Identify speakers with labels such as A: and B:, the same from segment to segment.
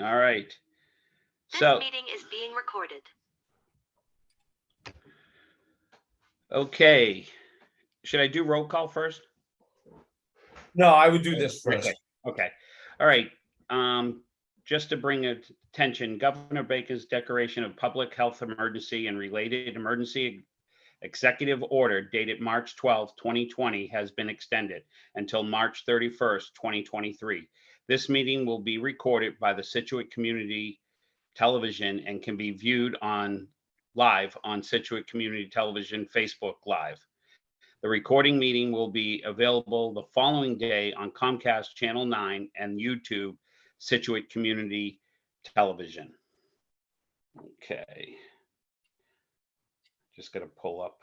A: All right.
B: This
A: So,
B: meeting is being recorded.
A: okay. Should I do roll call first?
C: No, I would do this first.
A: Okay. All right. Just to bring attention, Governor Baker's declaration of public health emergency and related emergency executive order dated March 12, 2020 has been extended until March 31st, 2023. This meeting will be recorded by the Scituate Community Television and can be viewed live on Scituate Community Television Facebook Live. The recording meeting will be available the following day on Comcast Channel 9 and YouTube Scituate Community Television. Okay. Just going to pull up.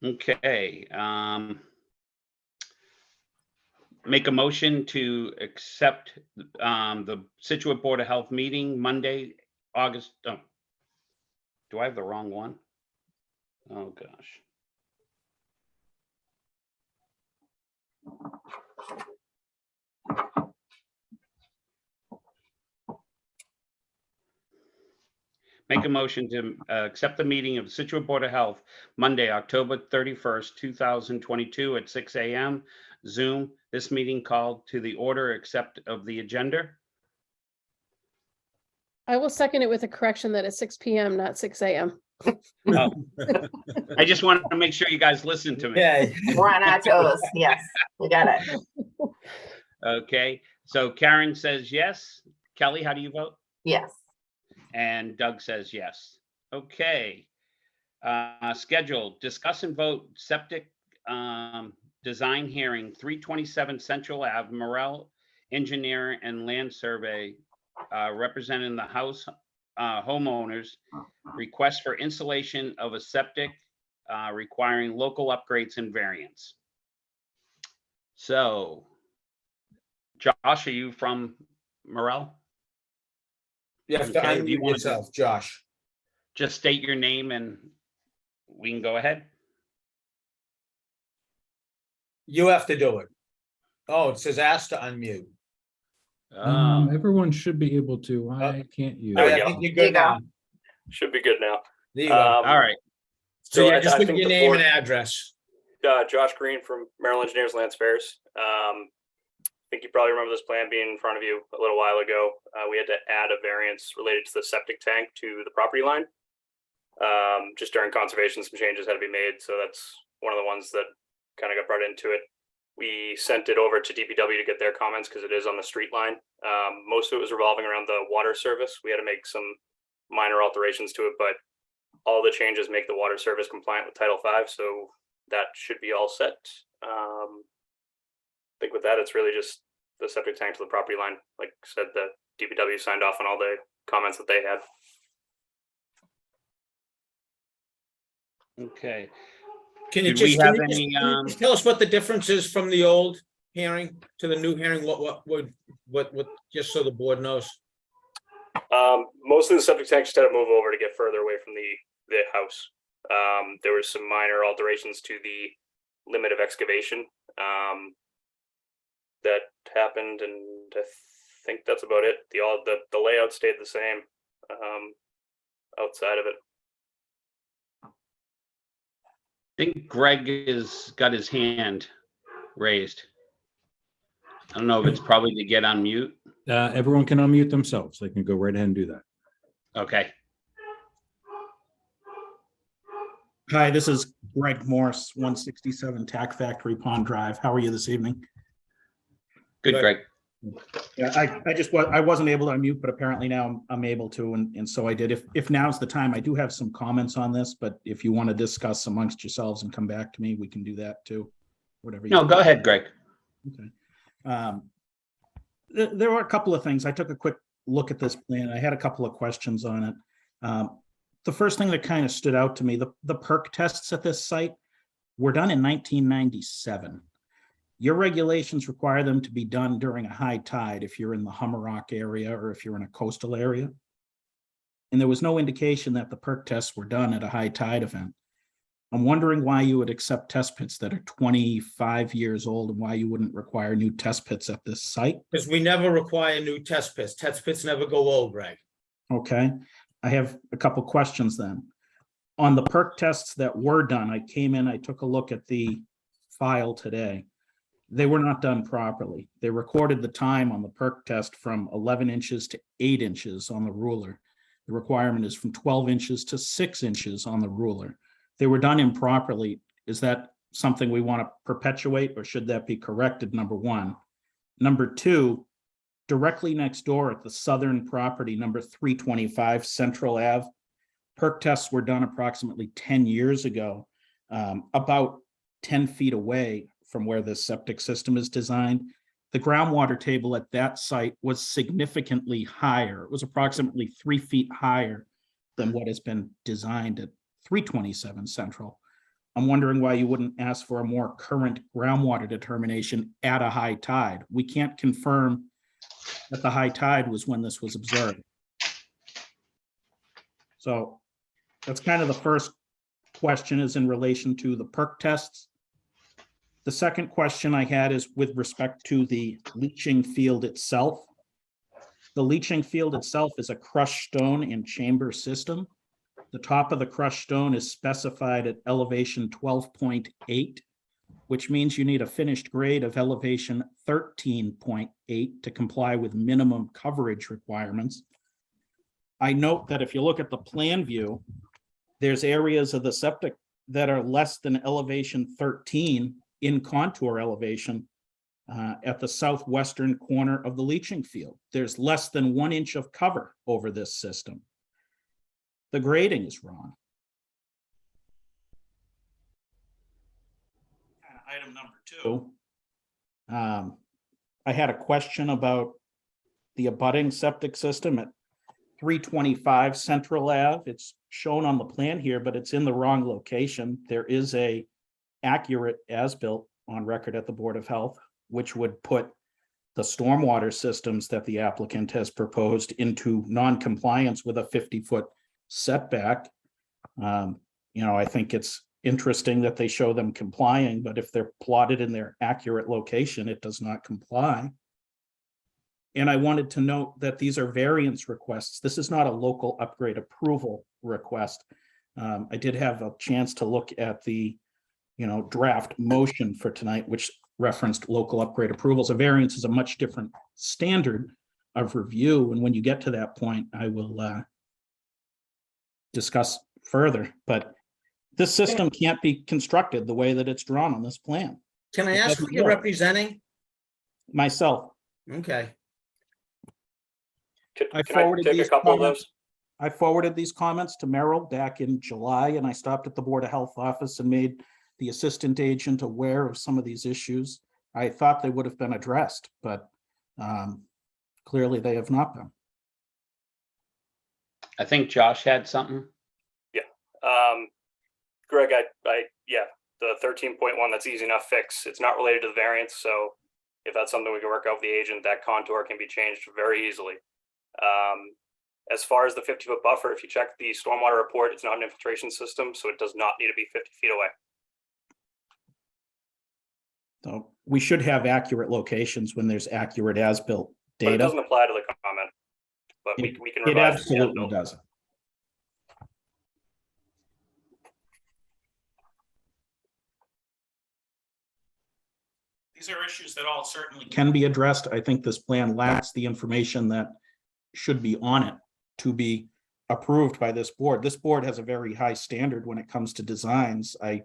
A: Okay. Make a motion to accept the Scituate Board of Health meeting Monday, August. Oh, do I have the wrong one? Oh, gosh. Make a motion to accept the meeting of Scituate Board of Health Monday, October 31st, 2022 at 6 a.m. Zoom. This meeting called to the order accept of the agenda.
D: I will second it with a correction that it's 6 p.m., not 6 a.m.
A: Oh. I just wanted to make sure you guys listen to me.
C: Yeah.
E: We're on our toes. Yes, we got it.
A: Okay, so Karen says yes. Kelly, how do you vote?
E: Yes.
A: And Doug says yes. Okay. Schedule, discuss and vote septic design hearing, 327 Central Ave, Morel Engineer and Land Survey, representing the house homeowners, request for installation of a septic requiring local upgrades and variants. So, Josh, are you from Morel?
C: You have to
A: Okay, do you
C: unmute
A: wanna
C: yourself, Josh.
A: Just state your name and we can go ahead.
C: You have to do it. Oh, it says ask to unmute.
F: Everyone should be able to. I can't use.
C: I
F: it.
C: think you're
E: There you
C: good now.
G: Should be good now.
C: There you go.
A: All right.
C: So
G: so
C: yeah,
G: I
C: just give
G: think
C: your
G: the
C: name
G: board-
C: and address.
G: Josh Green from Merrill Engineers Land Spares. I think you probably remember this plan being in front of you a little while ago. We had to add a variance related to the septic tank to the property line. Just during conservation, some changes had to be made. So that's one of the ones that kind of got brought into it. We sent it over to DPW to get their comments because it is on the street line. Most of it was revolving around the water service. We had to make some minor alterations to it, but all the changes make the water service compliant with Title V. So that should be all set. I think with that, it's really just the septic tank to the property line. Like I said, the DPW signed off on all the comments that they had.
A: Okay.
C: Can you
A: Did we
C: just,
A: have
C: can you
A: any,
C: just tell us what the difference is from the old hearing to the new hearing? What, just so the board knows?
G: Most of the septic tanks just had to move over to get further away from the house. There was some minor alterations to the limit of excavation that happened, and I think that's about it. The layout stayed the same outside of it.
A: I think Greg has got his hand raised. I don't know if it's probably to get on mute.
F: Everyone can unmute themselves. They can go right ahead and do that.
A: Okay.
H: Hi, this is Greg Morse, 167 Tack Factory Pond Drive. How are you this evening?
A: Good,
C: Good.
A: Greg.
H: Yeah, I wasn't able to unmute, but apparently now I'm able to, and so I did. If now's the time, I do have some comments on this, but if you want to discuss amongst yourselves and come back to me, we can do that too. Whatever.
A: No, go ahead, Greg.
H: Okay. There were a couple of things. I took a quick look at this plan. I had a couple of questions on it. The first thing that kind of stood out to me, the perk tests at this site were done in 1997. Your regulations require them to be done during a high tide if you're in the Hummerock area or if you're in a coastal area. And there was no indication that the perk tests were done at a high tide event. I'm wondering why you would accept test pits that are 25 years old and why you wouldn't require new test pits at this site.
C: Because we never require new test pits. Test pits never go old, Greg.
H: Okay, I have a couple questions then. On the perk tests that were done, I came in, I took a look at the file today. They were not done properly. They recorded the time on the perk test from 11 inches to 8 inches on the ruler. The requirement is from 12 inches to 6 inches on the ruler. They were done improperly. Is that something we want to perpetuate, or should that be corrected, number one? Number two, directly next door at the southern property, number 325 Central Ave, perk tests were done approximately 10 years ago, about 10 feet away from where this septic system is designed. The groundwater table at that site was significantly higher. It was approximately 3 feet higher than what has been designed at 327 Central. I'm wondering why you wouldn't ask for a more current groundwater determination at a high tide. We can't confirm that the high tide was when this was observed. So that's kind of the first question, is in relation to the perk tests. The second question I had is with respect to the leaching field itself. The leaching field itself is a crushed stone and chamber system. The top of the crushed stone is specified at elevation 12.8, which means you need a finished grade of elevation 13.8 to comply with minimum coverage requirements. I note that if you look at the plan view, there's areas of the septic that are less than elevation 13 in contour elevation at the southwestern corner of the leaching field. There's less than 1 inch of cover over this system. The grading is wrong. Item number 2. I had a question about the abutting septic system at 325 Central Ave. It's shown on the plan here, but it's in the wrong location. There is a accurate as-built on record at the Board of Health, which would put the stormwater systems that the applicant has proposed into non-compliance with a 50-foot setback. I think it's interesting that they show them complying, but if they're plotted in their accurate location, it does not comply. And I wanted to note that these are variance requests. This is not a local upgrade approval request. I did have a chance to look at the draft motion for tonight, which referenced local upgrade approvals. A variance is a much different standard of review. And when you get to that point, I will discuss further. But this system can't be constructed the way that it's drawn on this plan.
C: Can I
H: It
C: ask who
H: doesn't
C: you're
H: work.
C: representing?
H: Myself,
C: Okay.
G: Can
H: I
G: can I
H: forwarded
G: take a
H: these
G: couple of
H: comments.
G: those?
H: I forwarded these comments to Merrill back in July, and I stopped at the Board of Health office and made the assistant agent aware of some of these issues. I thought they would have been addressed, but clearly they have not been.
A: I think Josh had something.
G: Greg, yeah, the 13.1, that's easy enough fix. It's not related to the variance, so if that's something we can work out with the agent, that contour can be changed very easily. As far as the 50-foot buffer, if you check the stormwater report, it's not an infiltration system, so it does not need to be 50 feet away.
H: So we should have accurate locations when there's accurate as-built
G: But it
H: data.
G: doesn't apply to the comment. But we can
H: It
G: revise.
H: absolutely does. These are issues that all certainly can be addressed. I think this plan lacks the information that should be on it to be approved by this board. This board has a very high standard when it comes to designs. I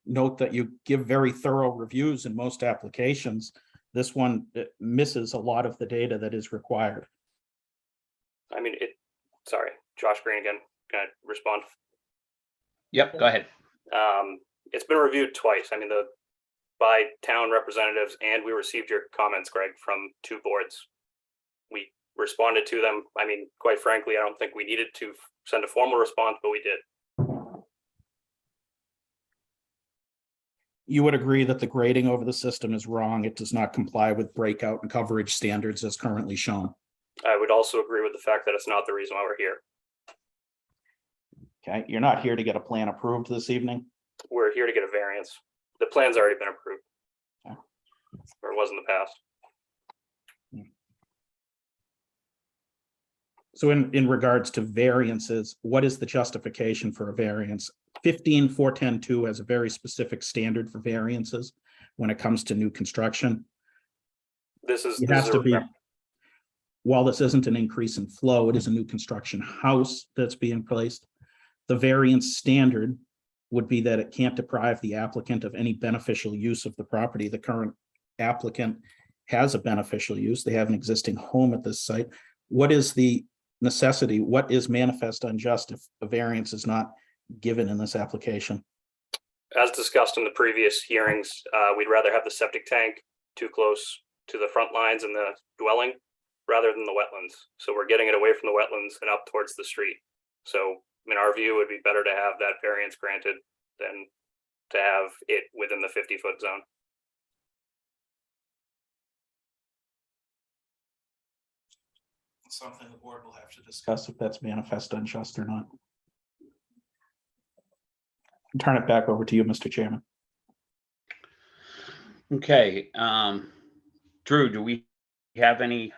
H: note that you give very thorough reviews in most applications. This one misses a lot of the data that is required.
G: I mean, sorry, Josh Green again. Can I respond?
A: Yep, go ahead.
G: It's been reviewed twice. I mean, by town representatives, and we received your comments, Greg, from 2 boards. We responded to them. I mean, quite frankly, I don't think we needed to send a formal response, but we did.
H: You would agree that the grading over the system is wrong. It does not comply with breakout and coverage standards as currently shown.
G: I would also agree with the fact that it's not the reason why we're here.
H: Okay, you're not here to get a plan approved this evening.
G: we're here to get a variance. The plan's already been approved.
H: Yeah.
G: Or it was in the past.
H: So in regards to variances, what is the justification for a variance? 15.410.2 has a very specific standard for variances when it comes to new construction.
G: This is,
H: It
G: this
H: has
G: is
H: to
G: a-
H: be, while this isn't an increase in flow, it is a new construction house that's being placed. The variance standard would be that it can't deprive the applicant of any beneficial use of the property. The current applicant has a beneficial use. They have an existing home at this site. What is the necessity? What is manifest unjust if a variance is not given in this application?
G: As discussed in the previous hearings, we'd rather have the septic tank too close to the front lines in the dwelling rather than the wetlands. So we're getting it away from the wetlands and up towards the street. So in our view, it would be better to have that variance granted than to have it within the 50-foot zone.
H: Something the board will have to discuss if that's manifest unjust or not. Turn it back over to you, Mr. Chairman.
A: Okay, Drew, do we have any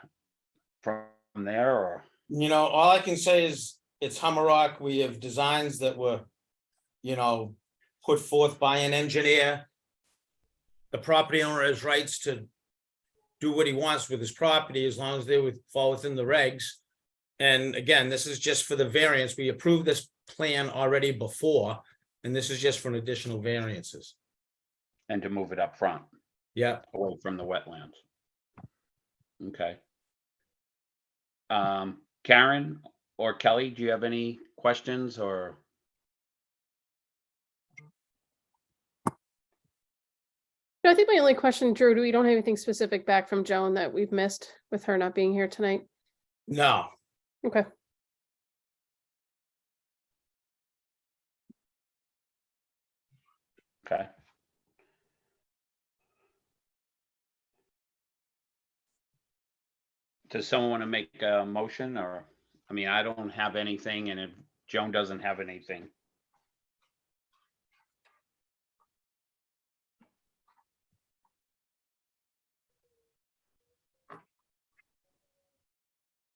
A: from there or?
C: You know, all I can say is it's Hummerock. We have designs that were, you know, put forth by an engineer. The property owner has rights to do what he wants with his property as long as they would fall within the regs. And again, this is just for the variance. We approved this plan already before, and this is just for an additional variances.
A: And to move it up front,
C: Yeah.
A: away from the wetlands. Okay. Karen or Kelly, do you have any questions or?
D: No, I think my only question, Drew, we don't have anything specific back from Joan that we've missed with her not being here tonight.
C: No,
D: Okay.
A: Okay. Does someone want to make a motion or, I mean, I don't have anything and if Joan doesn't have anything.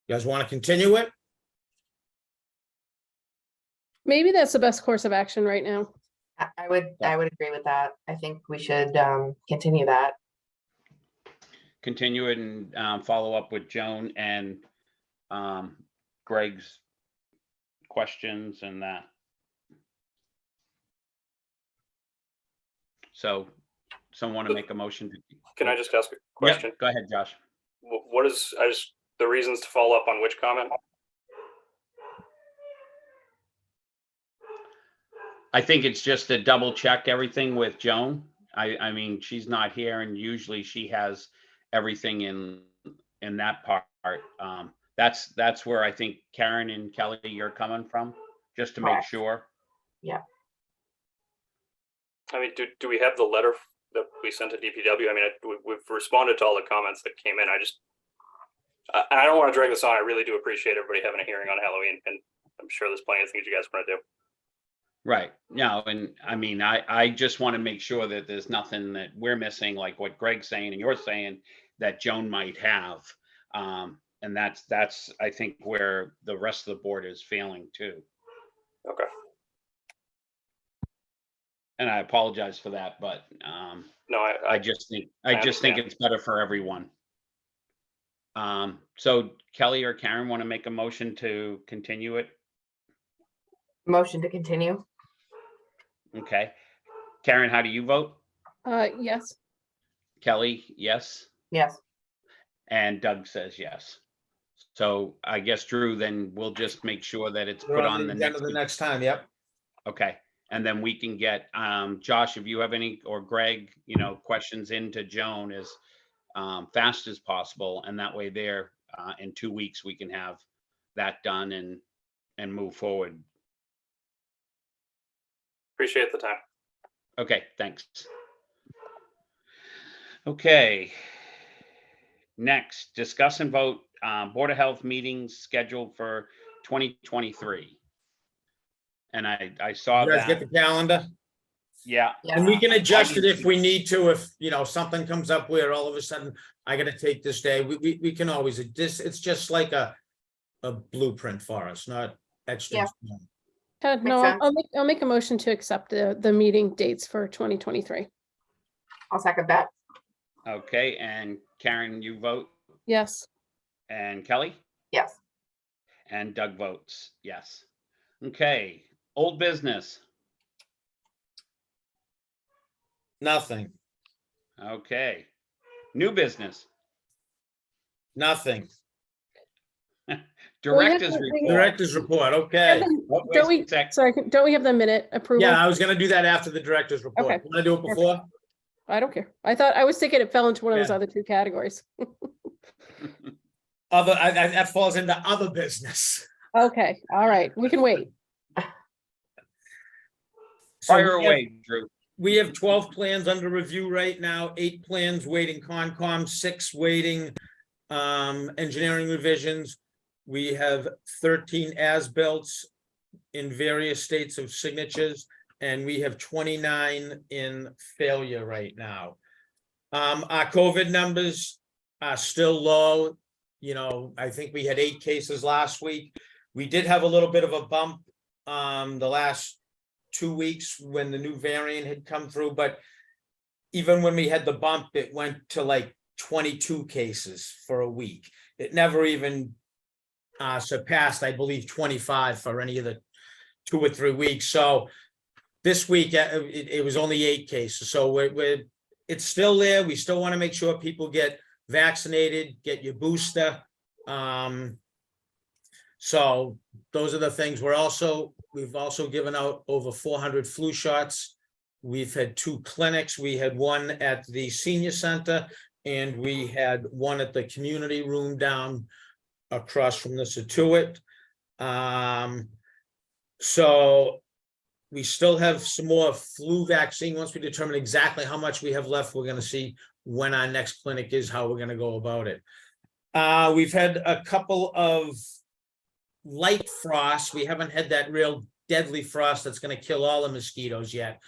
C: you guys want to continue it?
D: Maybe that's the best course of action right now.
E: I would agree with that. I think we should continue that.
A: Continue it and follow up with Joan and Greg's questions and that. So someone want to make a motion?
G: Can I just ask a
A: Yeah,
G: question?
A: go ahead, Josh.
G: What is, the reasons to follow up on which comment?
A: I think it's just to double check everything with Joan. I mean, she's not here and usually she has everything in that part. That's where I think Karen and Kelly, you're coming from, just to make
E: Correct.
A: sure.
G: I mean, do we have the letter that we sent to DPW? I mean, we've responded to all the comments that came in. I don't want to drag this on. I really do appreciate everybody having a hearing on Halloween, and I'm sure there's plenty of things you guys want to do.
A: Right. No, and I mean, I just want to make sure that there's nothing that we're missing, like what Greg's saying and you're saying that Joan might have. And that's, I think, where the rest of the board is failing too.
G: Okay.
A: And I apologize for that, but
G: No,
A: I just think it's better for everyone. So Kelly or Karen want to make a motion to continue it?
E: Motion to continue.
A: Okay. Karen, how do you vote?
D: Yes.
A: Kelly, yes.
E: Yes.
A: And Doug says yes. So I guess, Drew, then we'll just make sure that it's
C: We're
A: put on the
C: agenda
A: next.
C: the next time, yep.
A: Okay, and then we can get, Josh, if you have any, or Greg, questions into Joan as fast as possible, and that way there, in 2 weeks, we can have that done and move forward.
G: appreciate the time.
A: Okay, thanks. Okay. Next, discuss and vote Board of Health meetings scheduled for 2023. And I saw
C: You guys get
A: that.
C: the calendar?
A: Yeah,
C: And we
E: Yes,
C: can adjust it if we need to, if, you know, something comes up where all of a sudden I gotta take this day, we can always, it's just like a blueprint for us, not etched in
E: Yeah.
C: stone.
D: No,
E: sense.
D: I'll make a motion to accept the meeting dates for 2023.
E: I'll second that.
A: okay, and Karen, you vote,
D: Yes.
A: and Kelly?
E: Yes.
A: And Doug votes yes. Okay, old business.
C: Nothing,
A: Okay. New business.
C: nothing.
A: Director's
D: we-
A: report.
C: Director's report,
D: Have
C: okay.
D: the-
A: Oh, wait
D: Don't
A: a
D: we,
A: sec.
D: sorry, don't we have the minute approval?
C: Yeah, I was gonna do that after the director's report.
D: Okay.
C: Wanna do it before?
D: I don't care. I was thinking it fell into one of those
C: Yeah.
D: other two categories.
C: Other, that falls into other business.
D: Okay, all right, we can wait.
C: So
A: Fire
C: we have-
A: away, Drew.
C: We have 12 plans under review right now, 8 plans waiting Concom, 6 waiting engineering revisions. We have 13 as-bills in various states of signatures, and we have 29 in failure right now. Our COVID numbers are still low. You know, I think we had 8 cases last week. We did have a little bit of a bump the last 2 weeks when the new variant had come through, but even when we had the bump, it went to like 22 cases for a week. It never even surpassed, I believe, 25 for any of the 2 or 3 weeks. So this week, it was only 8 cases. So it's still there. We still want to make sure people get vaccinated, get your booster. So those are the things. We've also given out over 400 flu shots. We've had 2 clinics. We had one at the senior center and we had one at the community room down across from the Scituate. So we still have some more flu vaccine. Once we determine exactly how much we have left, we're gonna see when our next clinic is, how we're gonna go about it. We've had a couple of light frost. We haven't had that real deadly frost that's gonna kill all the mosquitoes yet.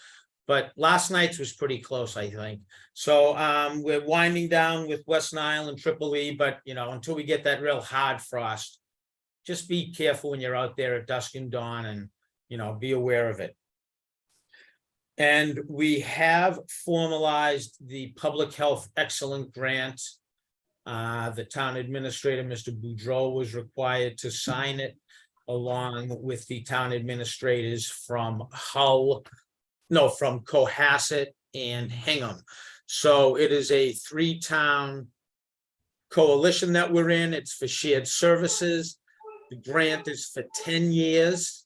C: But last night's was pretty close, I think. So we're winding down with West Nile and Triple E, but you know, until we get that real hard frost, just be careful when you're out there at dusk and dawn and, you know, be aware of it. And we have formalized the Public Health Excellent Grant. The town administrator, Mr. Boudreau, was required to sign it along with the town administrators from from Cohasset and Hingham. So it is a 3-town coalition that we're in. It's for shared services. The grant is for 10 years.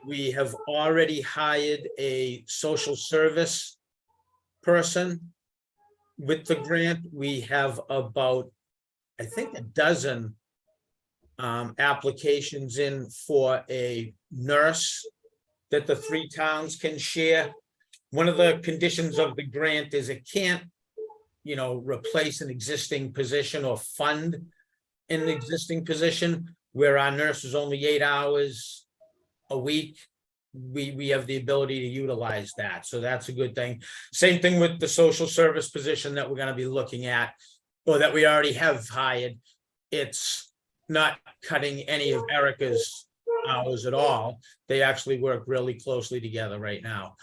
C: We have already hired a social service person. With the grant, we have about, I think, a dozen applications in for a nurse that the 3 towns can share. One of the conditions of the grant is it can't, you know, replace an existing position or fund an existing position. Where our nurse is only 8 hours a week, we have the ability to utilize that. So that's a good thing. Same thing with the social service position that we're going to be looking at, or that we already have hired. It's not cutting any of Erica's hours at all. They actually work really closely together right now.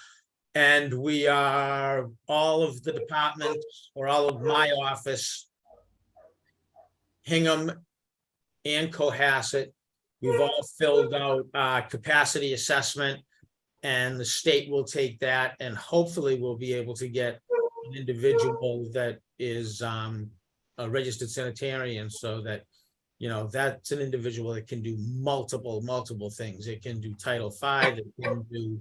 C: And we are, all of the departments, or all of my office, Hingham and Cohasset, we've all filled out capacity assessment, and the state will take that, and hopefully we'll be able to get an individual that is a registered sanitarian, so that, you know, that's an individual that can do multiple things. It can do Title V, it can do,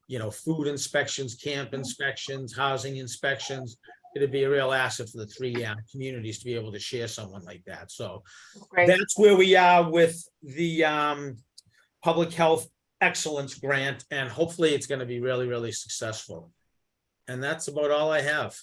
C: you know, food inspections, camp inspections, housing inspections. It'd be a real asset for the 3 communities to be able to share someone like that. So
E: Great.
C: that's where we are with the Public Health Excellence Grant, and hopefully it's going to be really, really successful. And that's about all I have.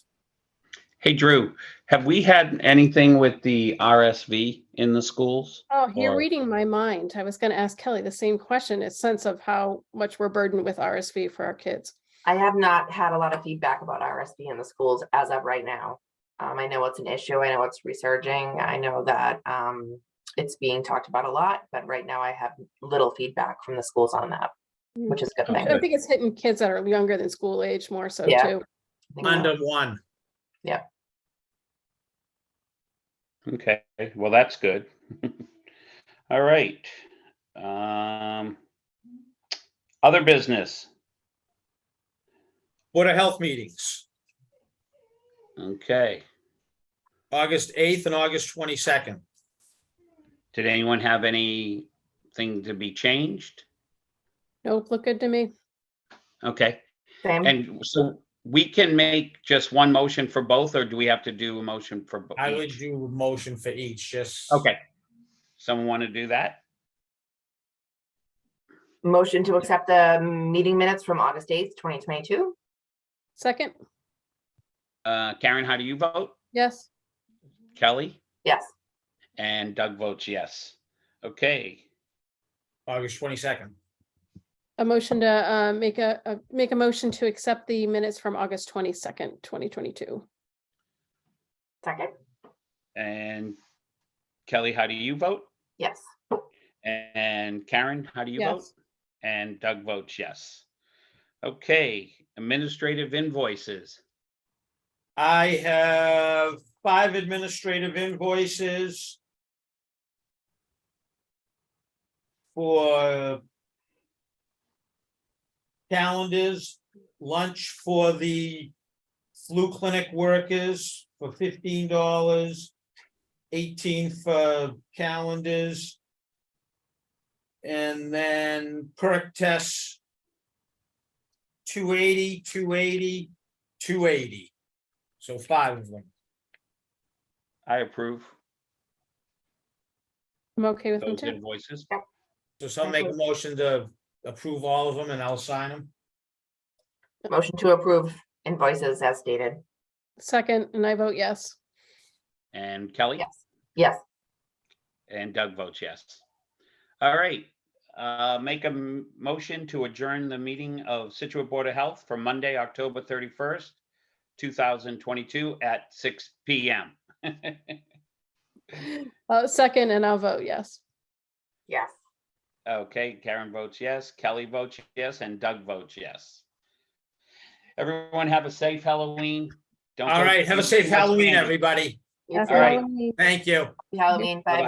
A: Hey, Drew, have we had anything with the RSV in the schools?
D: Oh, you're
A: Or-
D: reading my mind. I was going to ask Kelly the same question, a sense of how much we're burdened with RSV for our kids.
E: I have not had a lot of feedback about RSV in the schools as of right now. I know it's an issue. I know it's resurging. I know that it's being talked about a lot, but right now I have little feedback from the schools on that, which is a good thing.
D: I think it's hitting kids that are younger than school age more so
E: Yeah.
D: too.
E: I think
C: Under
E: so.
C: one.
A: Okay, well, that's good. All right. Other business.
C: Board of Health meetings,
A: Okay.
C: August 8th and August 22nd.
A: Did anyone have anything to be changed?
D: Nope, look good to me.
A: Okay,
E: Same.
A: and so we can make just one motion for both, or do we have to do a motion for
C: I would
A: each?
C: do a motion for each, just.
A: Okay. Someone want to do that?
E: Motion to accept the meeting minutes from August 8th, 2022.
D: Second,
A: Karen, how do you vote?
D: yes.
A: Kelly?
E: Yes.
A: And Doug votes yes. Okay,
C: August 22nd.
D: A motion to make a motion to accept the minutes from August 22nd, 2022.
E: Second.
A: and Kelly, how do you vote?
E: Yes.
A: And Karen, how do you vote?
D: Yes.
A: And Doug votes yes. Okay, administrative invoices.
C: I have 5 administrative invoices for calendars, lunch for the flu clinic workers for $15, 18 for calendars. And then perk tests, 280, 280, 280. So 5 of them.
A: I approve
D: I'm okay with them
A: those
D: too.
A: invoices.
C: So some make a motion to approve all of them and I'll sign them.
E: Motion to approve invoices as stated.
D: Second, and I vote yes.
A: And Kelly?
E: Yes. Yes.
A: And Doug votes yes. All right, make a motion to adjourn the meeting of Scituate Board of Health for Monday, October 31st, 2022 at 6 PM.
D: Second, and I'll vote yes.
E: Yes.
A: Okay, Karen votes yes, Kelly votes yes, and Doug votes yes. Everyone have a safe Halloween. Don't
C: All
A: go
C: right, have a
A: eat
C: safe
A: too much
C: Halloween,
A: candy.
C: everybody.
E: You
A: All right.
E: too.
C: Thank you.
E: Happy Halloween. Bye.